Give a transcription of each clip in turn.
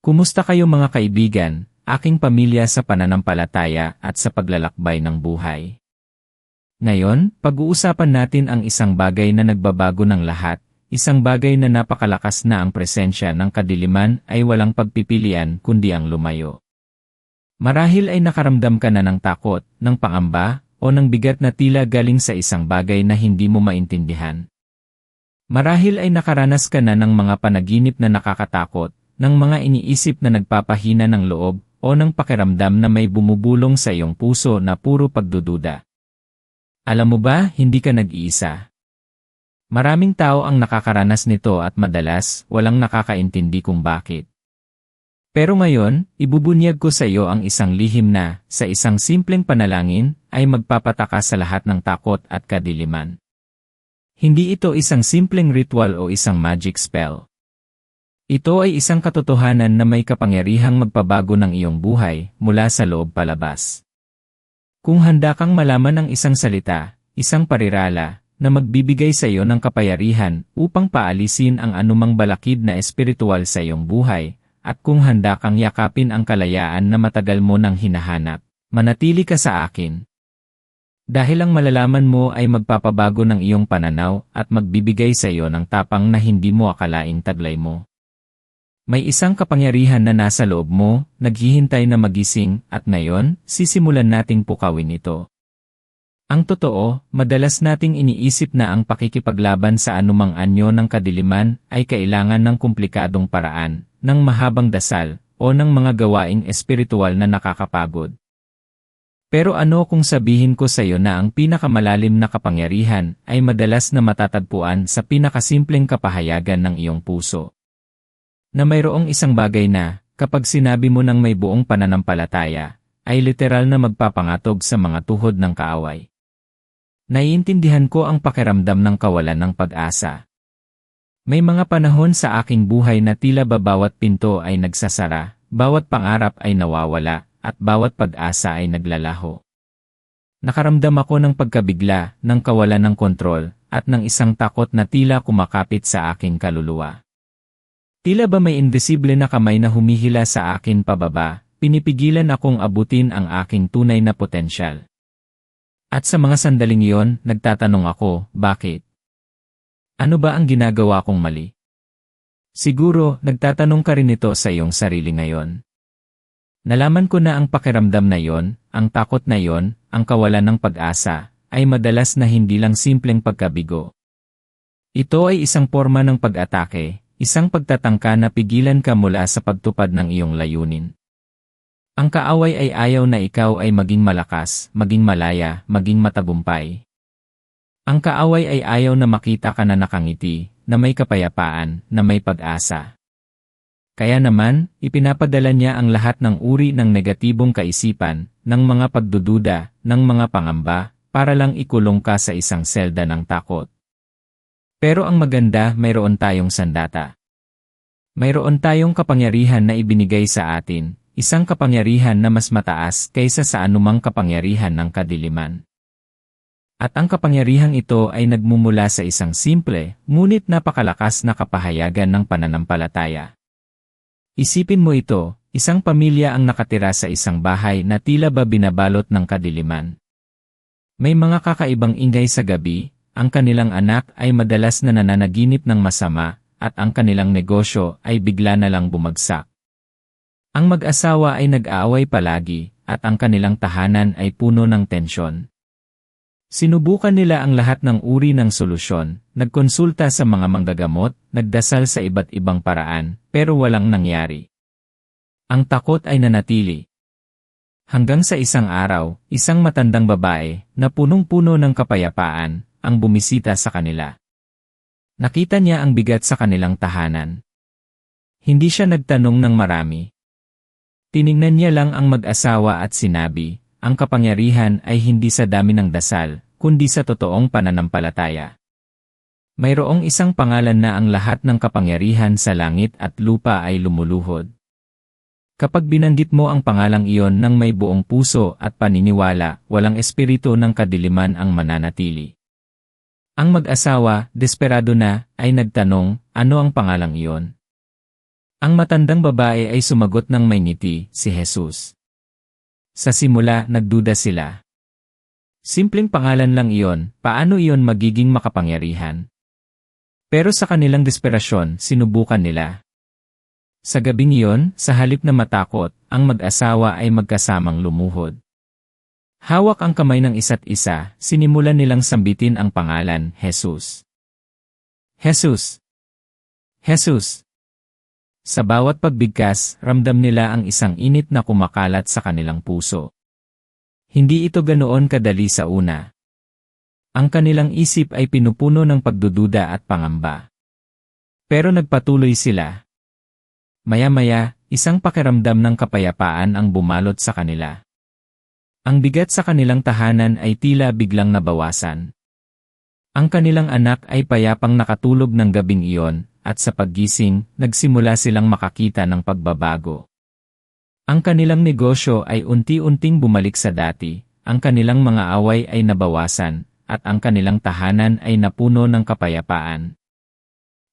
Kumusta kayo mga kaibigan, aking pamilya sa pananampalataya at sa paglalakbay ng buhay? Ngayon, pag-uusapan natin ang isang bagay na nagbabago ng lahat, isang bagay na napakalakas na ang presensya ng kadiliman ay walang pagpipilian kundi ang lumayo. Marahil ay nakaramdam ka na ng takot, ng pangamba, o ng bigat na tila galing sa isang bagay na hindi mo maintindihan. Marahil ay nakaranas ka na ng mga panaginip na nakakatakot, ng mga iniisip na nagpapahina ng loob, o ng pakiramdam na may bumubulong sa iyong puso na puro pagdududa. Alam mo ba, hindi ka nag-iisa. Maraming tao ang nakakaranas nito at madalas, walang nakakaintindi kung bakit. Pero ngayon, ibubunyag ko sa iyo ang isang lihim na, sa isang simpleng panalangin, ay magpapataka sa lahat ng takot at kadiliman. Hindi ito isang simpleng ritual o isang magic spell. Ito ay isang katotohanan na may kapangyarihang magpabago ng iyong buhay mula sa loob palabas. Kung handa kang malaman ang isang salita, isang parirala, na magbibigay sa iyo ng kapayarihan upang paalisin ang anumang balakid na espiritual sa iyong buhay, at kung handa kang yakapin ang kalayaan na matagal mo nang hinahanap, manatili ka sa akin. Dahil ang malalaman mo ay magpapabago ng iyong pananaw at magbibigay sa iyo ng tapang na hindi mo akalaing taglay mo. May isang kapangyarihan na nasa loob mo, naghihintay na magising, at ngayon, sisimulan nating pukawin ito. Ang totoo, madalas nating iniisip na ang pakikipaglaban sa anumang anyo ng kadiliman ay kailangan ng komplikadong paraan, ng mahabang dasal, o ng mga gawaing espiritual na nakakapagod. Pero ano kung sabihin ko sa iyo na ang pinakamalalim na kapangyarihan ay madalas na matatagpuan sa pinakasimpleng kapahayagan ng iyong puso? Na mayroong isang bagay na, kapag sinabi mo ng may buong pananampalataya, ay literal na magpapangatog sa mga tuhod ng kaaway. Naiintindihan ko ang pakiramdam ng kawalan ng pag-asa. May mga panahon sa aking buhay na tila ba bawat pinto ay nagsasara, bawat pangarap ay nawawala, at bawat pag-asa ay naglalaho. Nakaramdam ako ng pagkabigla, ng kawalan ng kontrol, at ng isang takot na tila kumakapit sa aking kaluluwa. Tila ba may invisible na kamay na humihila sa akin pababa, pinipigilan akong abutin ang aking tunay na potensyal. At sa mga sandaling iyon, nagtatanong ako, bakit? Ano ba ang ginagawa kong mali? Siguro, nagtatanong ka rin ito sa iyong sarili ngayon. Nalaman ko na ang pakiramdam na iyon, ang takot na iyon, ang kawalan ng pag-asa, ay madalas na hindi lang simpleng pagkabigo. Ito ay isang forma ng pag-atake, isang pagtatangka na pigilan ka mula sa pagtupad ng iyong layunin. Ang kaaway ay ayaw na ikaw ay maging malakas, maging malaya, maging matagumpay. Ang kaaway ay ayaw na makita ka na nakangiti, na may kapayapaan, na may pag-asa. Kaya naman, ipinapadala niya ang lahat ng uri ng negatibong kaisipan, ng mga pagdududa, ng mga pangamba, para lang ikulong ka sa isang selda ng takot. Pero ang maganda, mayroon tayong sandata. Mayroon tayong kapangyarihan na ibinigay sa atin, isang kapangyarihan na mas mataas kaysa sa anumang kapangyarihan ng kadiliman. At ang kapangyarihang ito ay nagmumula sa isang simple, ngunit napakalakas na kapahayagan ng pananampalataya. Isipin mo ito, isang pamilya ang nakatira sa isang bahay na tila ba binabalot ng kadiliman. May mga kakaibang ingay sa gabi, ang kanilang anak ay madalas na nananaginip ng masama, at ang kanilang negosyo ay bigla na lang bumagsak. Ang mag-asawa ay nag-aaway palagi, at ang kanilang tahanan ay puno ng tensyon. Sinubukan nila ang lahat ng uri ng solusyon, nagkonsulta sa mga manggagamot, nagdasal sa iba't ibang paraan, pero walang nangyari. Ang takot ay nanatili. Hanggang sa isang araw, isang matandang babae, na punong-puno ng kapayapaan, ang bumisita sa kanila. Nakita niya ang bigat sa kanilang tahanan. Hindi siya nagtanong ng marami. Tiningnan niya lang ang mag-asawa at sinabi, ang kapangyarihan ay hindi sa dami ng dasal, kundi sa totoong pananampalataya. Mayroong isang pangalan na ang lahat ng kapangyarihan sa langit at lupa ay lumuluhod. Kapag binanggit mo ang pangalang iyon ng may buong puso at paniniwala, walang espiritu ng kadiliman ang mananatili. Ang mag-asawa, desperado na, ay nagtanong, ano ang pangalang iyon? Ang matandang babae ay sumagot ng may ngiti, si Jesus. Sa simula, nagduda sila. Simpleng pangalan lang iyon, paano iyon magiging makapangyarihan? Pero sa kanilang desperasyon, sinubukan nila. Sa gabing iyon, sa halip na matakot, ang mag-asawa ay magkasamang lumuhod. Hawak ang kamay ng isa't isa, sinimulan nilang sambitin ang pangalan, Jesus. Jesus! Jesus! Sa bawat pagbigkas, ramdam nila ang isang init na kumakalat sa kanilang puso. Hindi ito ganoon kadali sa una. Ang kanilang isip ay pinupuno ng pagdududa at pangamba. Pero nagpatuloy sila. Maya-maya, isang pakiramdam ng kapayapaan ang bumalot sa kanila. Ang bigat sa kanilang tahanan ay tila biglang nabawasan. Ang kanilang anak ay payapang nakatulog ng gabing iyon, at sa paggising, nagsimula silang makakita ng pagbabago. Ang kanilang negosyo ay unti-unting bumalik sa dati, ang kanilang mga away ay nabawasan, at ang kanilang tahanan ay napuno ng kapayapaan.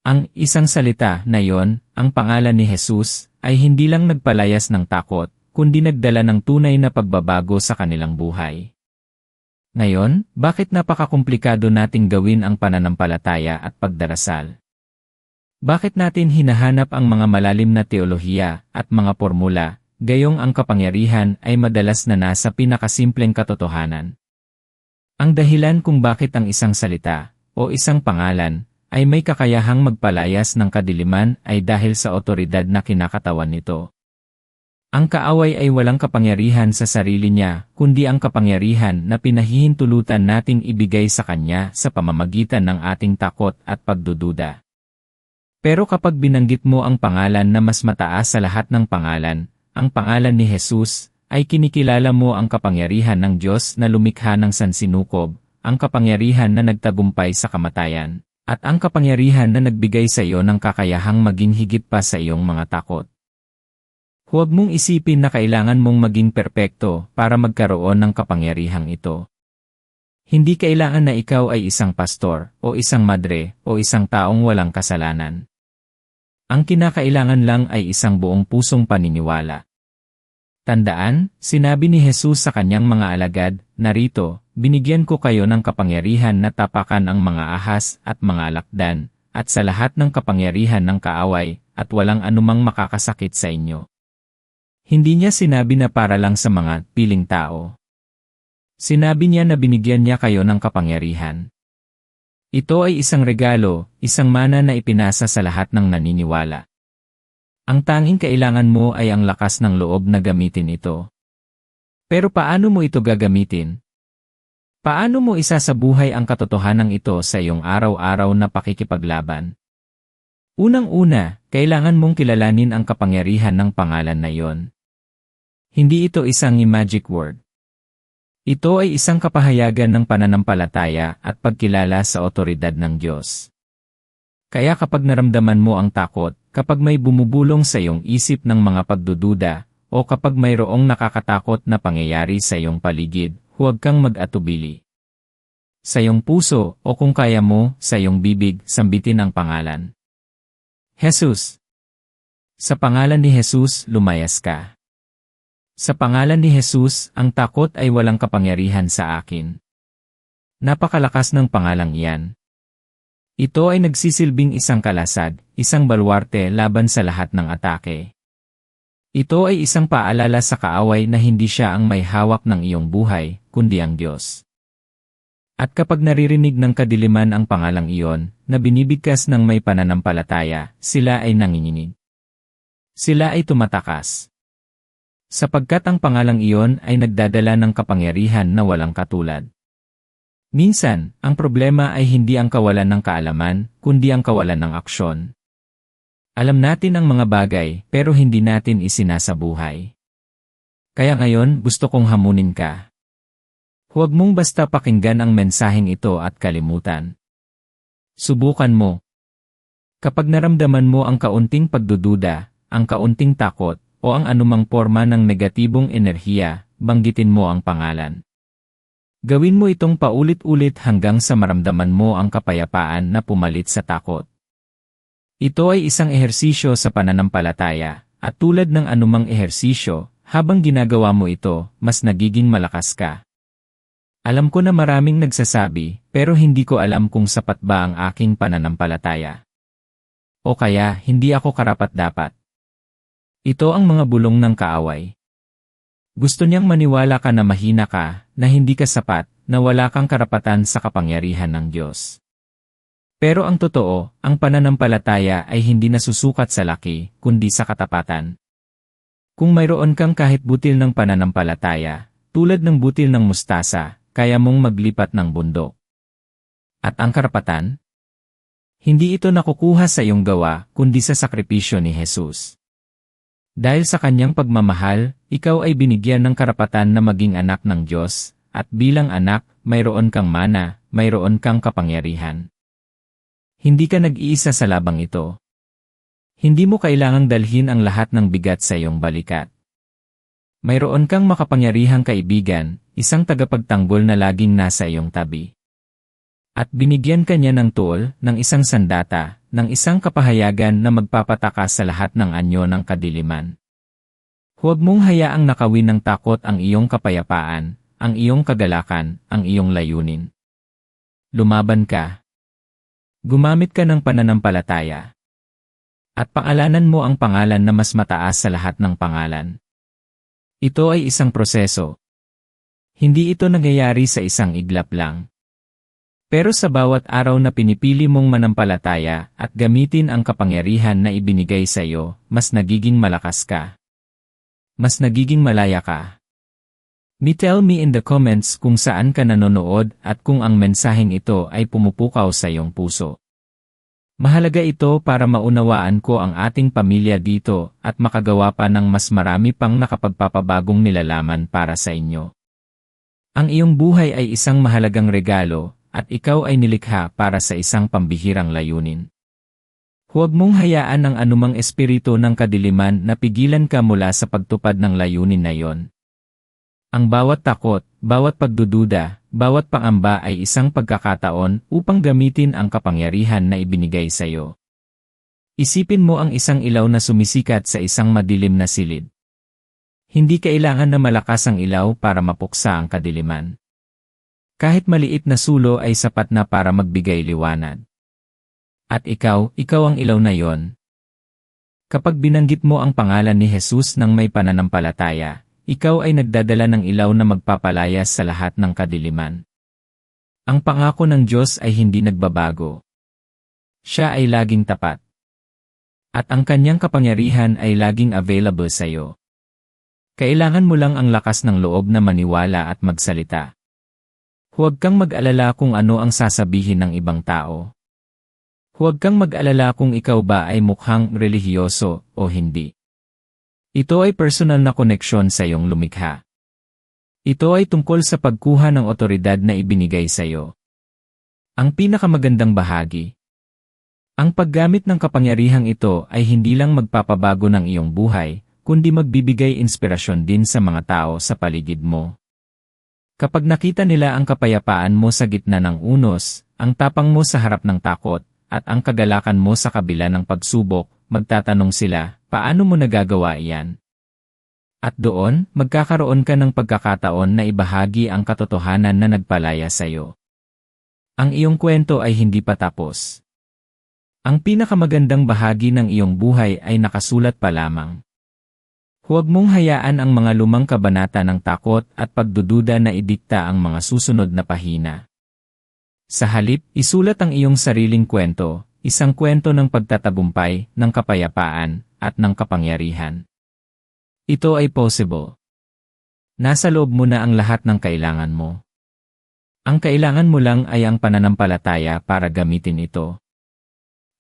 Ang isang salita na yon, ang pangalan ni Jesus, ay hindi lang nagpalayas ng takot, kundi nagdala ng tunay na pagbabago sa kanilang buhay. Ngayon, bakit napakakomplikado nating gawin ang pananampalataya at pagdarasal? Bakit natin hinahanap ang mga malalim na teolohiya at mga formula, gayong ang kapangyarihan ay madalas na nasa pinakasimpleng katotohanan? Ang dahilan kung bakit ang isang salita, o isang pangalan, ay may kakayahang magpalayas ng kadiliman ay dahil sa otoridad na kinakatawan nito. Ang kaaway ay walang kapangyarihan sa sarili niya, kundi ang kapangyarihan na pinahihintulutan nating ibigay sa kanya sa pamamagitan ng ating takot at pagdududa. Pero kapag binanggit mo ang pangalan na mas mataas sa lahat ng pangalan, ang pangalan ni Jesus, ay kinikilala mo ang kapangyarihan ng Diyos na lumikha ng sansinukob, ang kapangyarihan na nagtagumpay sa kamatayan, at ang kapangyarihan na nagbigay sa iyo ng kakayahang maging higit pa sa iyong mga takot. Huwag mong isipin na kailangan mong maging perpekto para magkaroon ng kapangyarihang ito. Hindi kailangan na ikaw ay isang pastor, o isang madre, o isang taong walang kasalanan. Ang kinakailangan lang ay isang buong pusong paniniwala. Tandaan, sinabi ni Jesus sa kanyang mga alagad, narito, binigyan ko kayo ng kapangyarihan na tapakan ang mga ahas at mga alakdan, at sa lahat ng kapangyarihan ng kaaway, at walang anumang makakasakit sa inyo. Hindi niya sinabi na para lang sa mga piling tao. Sinabi niya na binigyan niya kayo ng kapangyarihan. Ito ay isang regalo, isang mana na ipinasa sa lahat ng naniniwala. Ang tanging kailangan mo ay ang lakas ng loob na gamitin ito. Pero paano mo ito gagamitin? Paano mo isasabuhay ang katotohanan ito sa iyong araw-araw na pakikipaglaban? Unang-una, kailangan mong kilalanin ang kapangyarihan ng pangalan na iyon. Hindi ito isang magic word. Ito ay isang kapahayagan ng pananampalataya at pagkilala sa otoridad ng Diyos. Kaya kapag naramdaman mo ang takot, kapag may bumubulong sa iyong isip ng mga pagdududa, o kapag mayroong nakakatakot na pangyayari sa iyong paligid, huwag kang mag-atubili. Sa iyong puso, o kung kaya mo, sa iyong bibig, sambitin ang pangalan. Jesus. Sa pangalan ni Jesus, lumayas ka. Sa pangalan ni Jesus, ang takot ay walang kapangyarihan sa akin. Napakalakas ng pangalang iyan. Ito ay nagsisilbing isang kalasag, isang balwarte laban sa lahat ng atake. Ito ay isang paalala sa kaaway na hindi siya ang may hawak ng iyong buhay, kundi ang Diyos. At kapag naririnig ng kadiliman ang pangalang iyon, na binibigkas ng may pananampalataya, sila ay nanginginig. Sila ay tumatakas. Sapagkat ang pangalang iyon ay nagdadala ng kapangyarihan na walang katulad. Minsan, ang problema ay hindi ang kawalan ng kaalaman, kundi ang kawalan ng aksyon. Alam natin ang mga bagay, pero hindi natin isinasabuhay. Kaya ngayon, gusto kong hamunin ka. Huwag mong basta pakinggan ang mensaheng ito at kalimutan. Subukan mo. Kapag naramdaman mo ang kaunting pagdududa, ang kaunting takot, o ang anumang forma ng negatibong enerhiya, banggitin mo ang pangalan. Gawin mo itong paulit-ulit hanggang sa maramdaman mo ang kapayapaan na pumalit sa takot. Ito ay isang ehersisyo sa pananampalataya, at tulad ng anumang ehersisyo, habang ginagawa mo ito, mas nagiging malakas ka. Alam ko na maraming nagsasabi, pero hindi ko alam kung sapat ba ang aking pananampalataya. O kaya, hindi ako karapat-dapat. Ito ang mga bulong ng kaaway. Gusto niyang maniwala ka na mahina ka, na hindi ka sapat, na wala kang karapatan sa kapangyarihan ng Diyos. Pero ang totoo, ang pananampalataya ay hindi nasusukat sa laki, kundi sa katapatan. Kung mayroon kang kahit butil ng pananampalataya, tulad ng butil ng mustasa, kaya mong maglipat ng bundok. At ang karapatan? Hindi ito nakukuha sa iyong gawa, kundi sa sakripisyo ni Jesus. Dahil sa kanyang pagmamahal, ikaw ay binigyan ng karapatan na maging anak ng Diyos, at bilang anak, mayroon kang mana, mayroon kang kapangyarihan. Hindi ka nag-iisa sa labang ito. Hindi mo kailangang dalhin ang lahat ng bigat sa iyong balikat. Mayroon kang makapangyarihang kaibigan, isang tagapagtanggol na laging nasa iyong tabi. At binigyan ka niya ng tuol, ng isang sandata, ng isang kapahayagan na magpapatakas sa lahat ng anyo ng kadiliman. Huwag mong hayaang nakawin ng takot ang iyong kapayapaan, ang iyong kagalakan, ang iyong layunin. Lumaban ka. Gumamit ka ng pananampalataya. At pangalanan mo ang pangalan na mas mataas sa lahat ng pangalan. Ito ay isang proseso. Hindi ito nangyayari sa isang iglap lang. Pero sa bawat araw na pinipili mong manampalataya at gamitin ang kapangyarihan na ibinigay sa iyo, mas nagiging malakas ka. Mas nagiging malaya ka. Tell me in the comments kung saan ka nanonood at kung ang mensaheng ito ay pumupukaw sa iyong puso. Mahalaga ito para maunawaan ko ang ating pamilya dito at makagawa pa ng mas marami pang nakapagpapabagong nilalaman para sa inyo. Ang iyong buhay ay isang mahalagang regalo at ikaw ay nilikha para sa isang pambihirang layunin. Huwag mong hayaan ang anumang espiritu ng kadiliman na pigilan ka mula sa pagtupad ng layunin na iyon. Ang bawat takot, bawat pagdududa, bawat pangamba ay isang pagkakataon upang gamitin ang kapangyarihan na ibinigay sa iyo. Isipin mo ang isang ilaw na sumisikat sa isang madilim na silid. Hindi kailangan na malakas ang ilaw para mapuksa ang kadiliman. Kahit maliit na sulo ay sapat na para magbigay liwanag. At ikaw ang ilaw na yon. Kapag binanggit mo ang pangalan ni Jesus ng may pananampalataya, ikaw ay nagdadala ng ilaw na magpapalayas sa lahat ng kadiliman. Ang pangako ng Diyos ay hindi nagbabago. Siya ay laging tapat. At ang kanyang kapangyarihan ay laging available sa iyo. Kailangan mo lang ang lakas ng loob na maniwala at magsalita. Huwag kang mag-alala kung ano ang sasabihin ng ibang tao. Huwag kang mag-alala kung ikaw ba ay mukhang relihiyoso o hindi. Ito ay personal na koneksyon sa iyong lumikha. Ito ay tungkol sa pagkuha ng otoridad na ibinigay sa iyo. Ang pinakamagandang bahagi. Ang paggamit ng kapangyarihang ito ay hindi lang magpapabago ng iyong buhay, kundi magbibigay inspirasyon din sa mga tao sa paligid mo. Kapag nakita nila ang kapayapaan mo sa gitna ng unos, ang tapang mo sa harap ng takot, at ang kagalakan mo sa kabila ng pagsubok, magtatanong sila, paano mo nagagawa iyan? At doon, magkakaroon ka ng pagkakataon na ibahagi ang katotohanan na nagpalaya sa iyo. Ang iyong kwento ay hindi pa tapos. Ang pinakamagandang bahagi ng iyong buhay ay nakasulat pa lamang. Huwag mong hayaan ang mga lumang kabanata ng takot at pagdududa na idikta ang mga susunod na pahina. Sa halip, isulat ang iyong sariling kwento, isang kwento ng pagtatagumpay, ng kapayapaan, at ng kapangyarihan. Ito ay possible. Nasa loob mo na ang lahat ng kailangan mo. Ang kailangan mo lang ay ang pananampalataya para gamitin ito.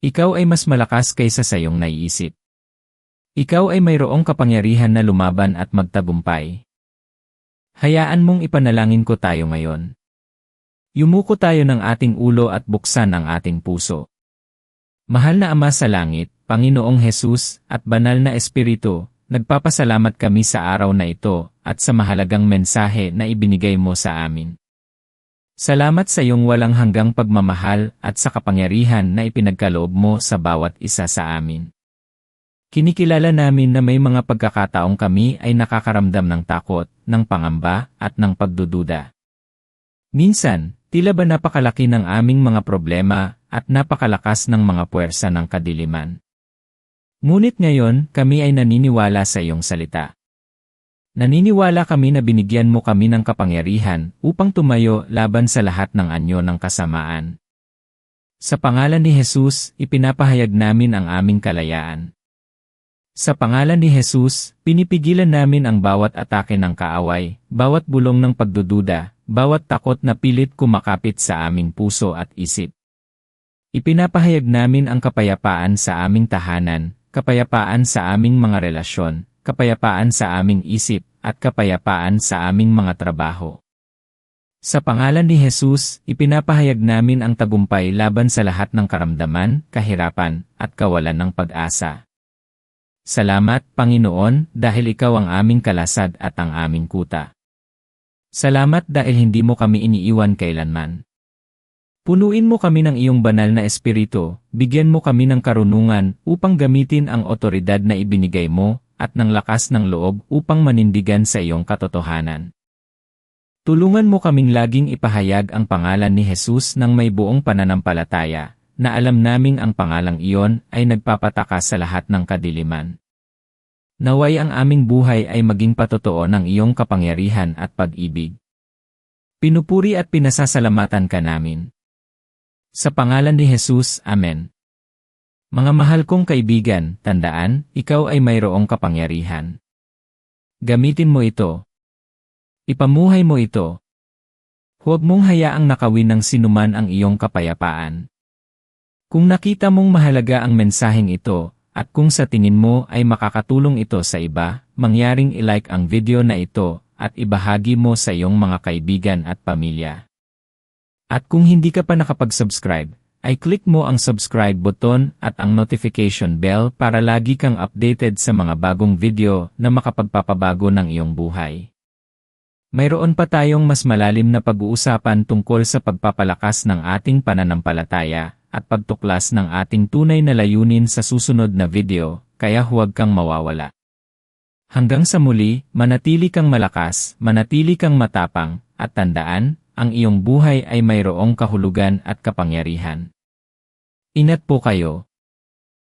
Ikaw ay mas malakas kaysa sa iyong naiisip. Ikaw ay mayroong kapangyarihan na lumaban at magtagumpay. Hayaan mong ipanalangin ko tayo ngayon. Yumuko tayo ng ating ulo at buksan ang ating puso. Mahal na Ama sa langit, Panginoong Hesus, at banal na Espiritu, nagpapasalamat kami sa araw na ito at sa mahalagang mensahe na ibinigay mo sa amin. Salamat sa iyong walang hanggang pagmamahal at sa kapangyarihan na ipinagkaloob mo sa bawat isa sa amin. Kinikilala namin na may mga pagkakataong kami ay nakakaramdam ng takot, ng pangamba, at ng pagdududa. Minsan, tila ba napakalaki ng aming mga problema at napakalakas ng mga puwersa ng kadiliman. Ngunit ngayon, kami ay naniniwala sa iyong salita. Naniniwala kami na binigyan mo kami ng kapangyarihan upang tumayo laban sa lahat ng anyo ng kasamaan. Sa pangalan ni Jesus, ipinapahayag namin ang aming kalayaan. Sa pangalan ni Jesus, pinipigilan namin ang bawat atake ng kaaway, bawat bulong ng pagdududa, bawat takot na pilit kumakapit sa aming puso at isip. Ipinapahayag namin ang kapayapaan sa aming tahanan, kapayapaan sa aming mga relasyon, kapayapaan sa aming isip, at kapayapaan sa aming mga trabaho. Sa pangalan ni Jesus, ipinapahayag namin ang tagumpay laban sa lahat ng karamdaman, kahirapan, at kawalan ng pag-asa. Salamat, Panginoon, dahil Ikaw ang aming kalasad at ang aming kuta. Salamat dahil hindi mo kami iniiwan kailanman. Punuin mo kami ng iyong banal na espiritu, bigyan mo kami ng karunungan upang gamitin ang otoridad na ibinigay mo, at ng lakas ng loob upang manindigan sa iyong katotohanan. Tulungan mo kaming laging ipahayag ang pangalan ni Jesus ng may buong pananampalataya, na alam naming ang pangalang iyon ay nagpapatakas sa lahat ng kadiliman. Naway ang aming buhay ay maging patotoo ng iyong kapangyarihan at pag-ibig. Pinupuri at pinasasalamatan ka namin. Sa pangalan ni Jesus, Amen. Mga mahal kong kaibigan, tandaan, ikaw ay mayroong kapangyarihan. Gamitin mo ito. Ipamuhay mo ito. Huwag mong hayaang nakawin ng sinuman ang iyong kapayapaan. Kung nakita mong mahalaga ang mensaheng ito, at kung sa tingin mo ay makakatulong ito sa iba, mangyaring ilike ang video na ito, at ibahagi mo sa iyong mga kaibigan at pamilya. At kung hindi ka pa nakapag-subscribe, ay click mo ang subscribe button at ang notification bell para lagi kang updated sa mga bagong video na makapagpapabago ng iyong buhay. Mayroon pa tayong mas malalim na pag-uusapan tungkol sa pagpapalakas ng ating pananampalataya at pagtuklas ng ating tunay na layunin sa susunod na video, kaya huwag kang mawawala. Hanggang sa muli, manatili kang malakas, manatili kang matapang, at tandaan, ang iyong buhay ay mayroong kahulugan at kapangyarihan. Ingat po kayo.